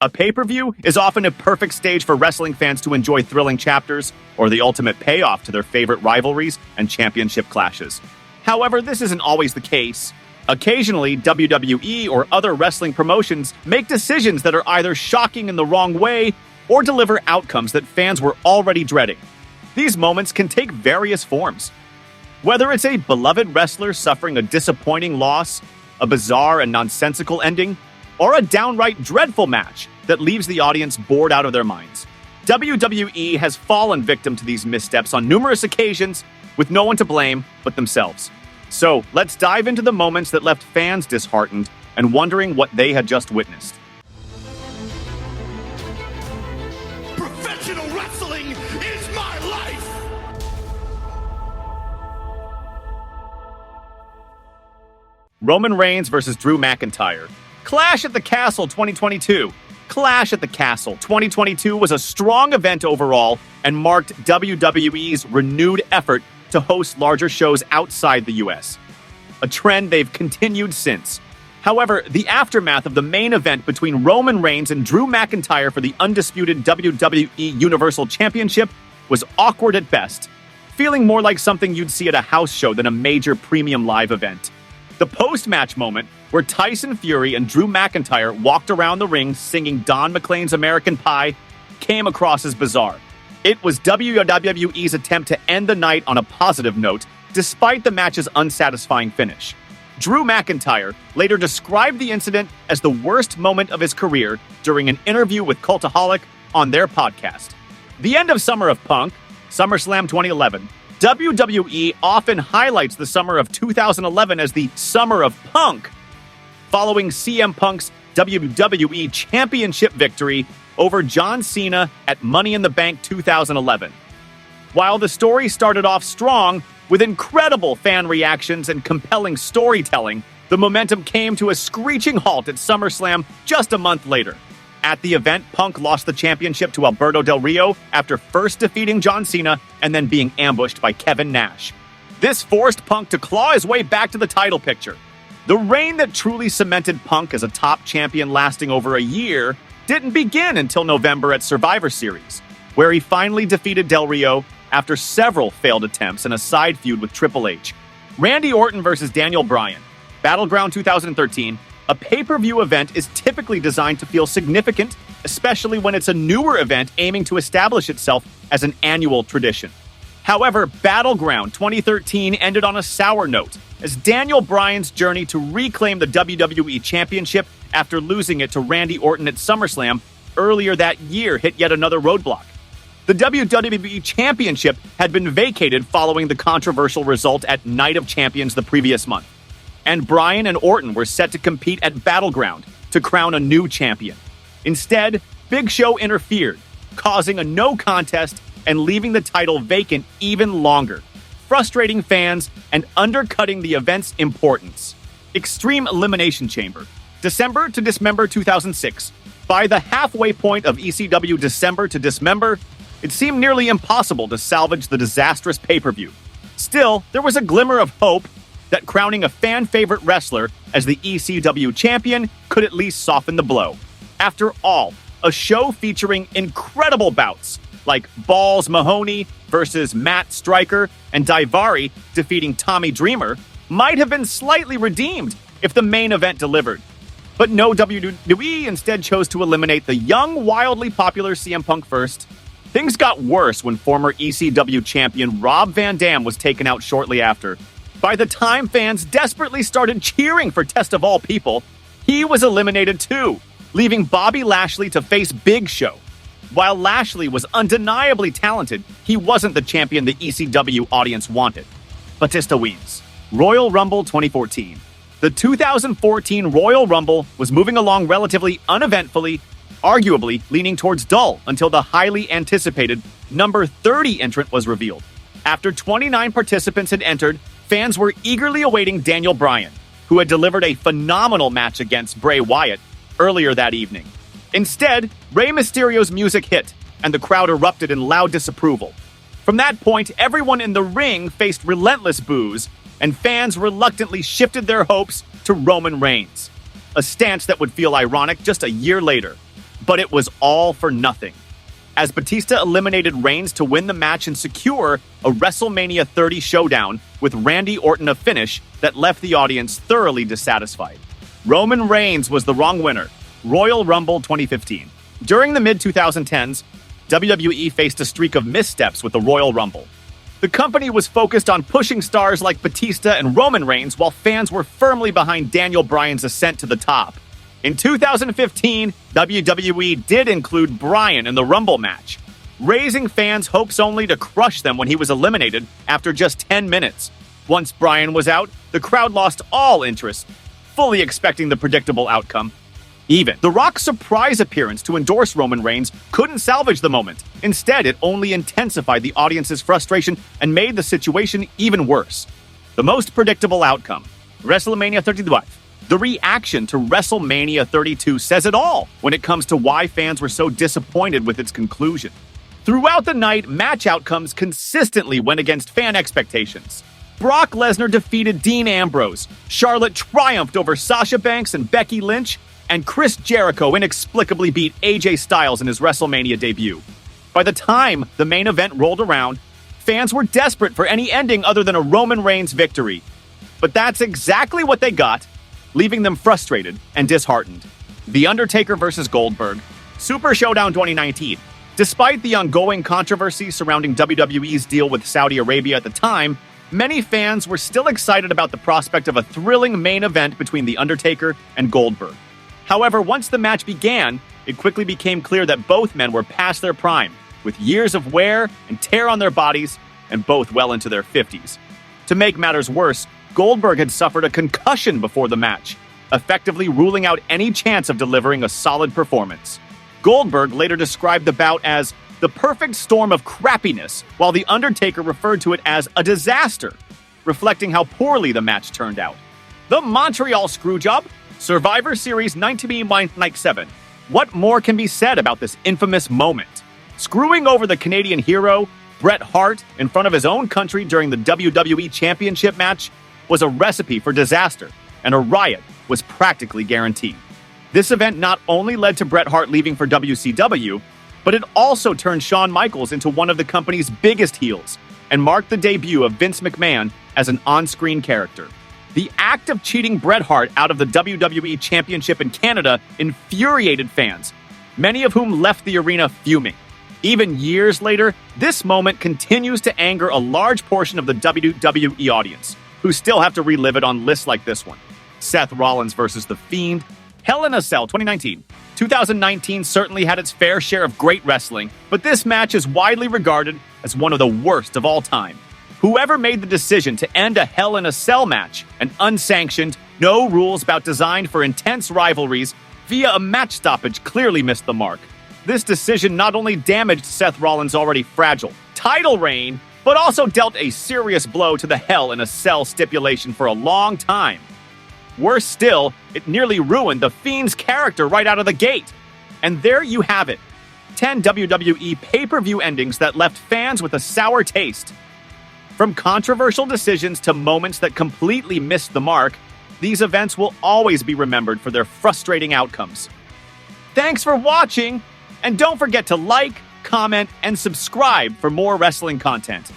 A pay-per-view is often a perfect stage for wrestling fans to enjoy thrilling chapters or the ultimate payoff to their favorite rivalries and championship clashes. However, this isn't always the case. Occasionally, WWE or other wrestling promotions make decisions that are either shocking in the wrong way or deliver outcomes that fans were already dreading. These moments can take various forms. Whether it's a beloved wrestler suffering a disappointing loss, a bizarre and nonsensical ending, or a downright dreadful match that leaves the audience bored out of their minds, WWE has fallen victim to these missteps on numerous occasions with no one to blame but themselves. So, let's dive into the moments that left fans disheartened and wondering what they had just witnessed. Professional wrestling is my life! Roman Reigns versus Drew McIntyre. Clash at the Castle 2022. Clash at the Castle 2022 was a strong event overall and marked WWE's renewed effort to host larger shows outside the US, a trend they've continued since. However, the aftermath of the main event between Roman Reigns and Drew McIntyre for the undisputed WWE Universal Championship was awkward at best, feeling more like something you'd see at a house show than a major premium live event. The post-match moment, where Tyson Fury and Drew McIntyre walked around the ring singing Don McLean's American Pie, came across as bizarre. It was WWE's attempt to end the night on a positive note, despite the match's unsatisfying finish. Drew McIntyre later described the incident as the worst moment of his career during an interview with Cultaholic on their podcast. The end of Summer of Punk, SummerSlam 2011, WWE often highlights the summer of 2011 as the Summer of Punk, following CM Punk's WWE Championship victory over John Cena at Money in the Bank 2011. While the story started off strong, with incredible fan reactions and compelling storytelling, the momentum came to a screeching halt at SummerSlam just a month later. At the event, Punk lost the championship to Alberto Del Rio after first defeating John Cena and then being ambushed by Kevin Nash. This forced Punk to claw his way back to the title picture. The reign that truly cemented Punk as a top champion lasting over a year didn't begin until November at Survivor Series, where he finally defeated Del Rio after several failed attempts in a side feud with Triple H. Randy Orton versus Daniel Bryan. Battleground 2013. A pay-per-view event is typically designed to feel significant, especially when it's a newer event aiming to establish itself as an annual tradition. However, Battleground 2013 ended on a sour note, as Daniel Bryan's journey to reclaim the WWE Championship after losing it to Randy Orton at SummerSlam earlier that year hit yet another roadblock. The WWE Championship had been vacated following the controversial result at Night of Champions the previous month, and Bryan and Orton were set to compete at Battleground to crown a new champion. Instead, Big Show interfered, causing a no contest and leaving the title vacant even longer, frustrating fans and undercutting the event's importance. Extreme Elimination Chamber. December to Dismember 2006. By the halfway point of ECW December to Dismember, it seemed nearly impossible to salvage the disastrous pay-per-view. Still, there was a glimmer of hope that crowning a fan-favorite wrestler as the ECW champion could at least soften the blow. After all, a show featuring incredible bouts like Balls Mahoney versus Matt Striker and Daivari defeating Tommy Dreamer might have been slightly redeemed if the main event delivered. But no, WWE instead chose to eliminate the young, wildly popular CM Punk first. Things got worse when former ECW champion Rob Van Dam was taken out shortly after. By the time fans desperately started cheering for Test of All People, he was eliminated too, leaving Bobby Lashley to face Big Show. While Lashley was undeniably talented, he wasn't the champion the ECW audience wanted. Batista wins. Royal Rumble 2014. The 2014 Royal Rumble was moving along relatively uneventfully, arguably leaning towards dull until the highly anticipated number 30 entrant was revealed. After 29 participants had entered, fans were eagerly awaiting Daniel Bryan, who had delivered a phenomenal match against Bray Wyatt earlier that evening. Instead, Rey Mysterio's music hit, and the crowd erupted in loud disapproval. From that point, everyone in the ring faced relentless boos, and fans reluctantly shifted their hopes to Roman Reigns, a stance that would feel ironic just a year later. But it was all for nothing, as Batista eliminated Reigns to win the match and secure a WrestleMania 30 showdown with Randy Orton a finish that left the audience thoroughly dissatisfied. Roman Reigns was the wrong winner. Royal Rumble 2015. During the mid-2010s, WWE faced a streak of missteps with the Royal Rumble. The company was focused on pushing stars like Batista and Roman Reigns while fans were firmly behind Daniel Bryan's ascent to the top. In 2015, WWE did include Bryan in the Rumble match, raising fans' hopes only to crush them when he was eliminated after just 10 minutes. Once Bryan was out, the crowd lost all interest, fully expecting the predictable outcome. Even The Rock's surprise appearance to endorse Roman Reigns couldn't salvage the moment. Instead, it only intensified the audience's frustration and made the situation even worse. The most predictable outcome, WrestleMania 32. The reaction to WrestleMania 32 says it all when it comes to why fans were so disappointed with its conclusion. Throughout the night, match outcomes consistently went against fan expectations. Brock Lesnar defeated Dean Ambrose, Charlotte triumphed over Sasha Banks and Becky Lynch, and Chris Jericho inexplicably beat AJ Styles in his WrestleMania debut. By the time the main event rolled around, fans were desperate for any ending other than a Roman Reigns victory. But that's exactly what they got, leaving them frustrated and disheartened. The Undertaker versus Goldberg, Super Showdown 2019. Despite the ongoing controversy surrounding WWE's deal with Saudi Arabia at the time, many fans were still excited about the prospect of a thrilling main event between The Undertaker and Goldberg. However, once the match began, it quickly became clear that both men were past their prime, with years of wear and tear on their bodies, and both well into their 50s. To make matters worse, Goldberg had suffered a concussion before the match, effectively ruling out any chance of delivering a solid performance. Goldberg later described the bout as the perfect storm of crappiness, while The Undertaker referred to it as a disaster, reflecting how poorly the match turned out. The Montreal Screwjob, Survivor Series 1997. What more can be said about this infamous moment? Screwing over the Canadian hero, Bret Hart, in front of his own country during the WWE Championship match was a recipe for disaster, and a riot was practically guaranteed. This event not only led to Bret Hart leaving for WCW, but it also turned Shawn Michaels into one of the company's biggest heels and marked the debut of Vince McMahon as an on-screen character. The act of cheating Bret Hart out of the WWE Championship in Canada infuriated fans, many of whom left the arena fuming. Even years later, this moment continues to anger a large portion of the WWE audience, who still have to relive it on lists like this one. Seth Rollins versus The Fiend, Hell in a Cell 2019. 2019 certainly had its fair share of great wrestling, but this match is widely regarded as one of the worst of all time. Whoever made the decision to end a Hell in a Cell match, an unsanctioned, no rules bout designed for intense rivalries, via a match stoppage clearly missed the mark. This decision not only damaged Seth Rollins' already fragile title reign, but also dealt a serious blow to the Hell in a Cell stipulation for a long time. Worse still, it nearly ruined The Fiend's character right out of the gate. And there you have it. 10 WWE Pay-Per-View endings that left fans with a sour taste. From controversial decisions to moments that completely missed the mark, these events will always be remembered for their frustrating outcomes. Thanks for watching, and don't forget to like, comment, and subscribe for more wrestling content.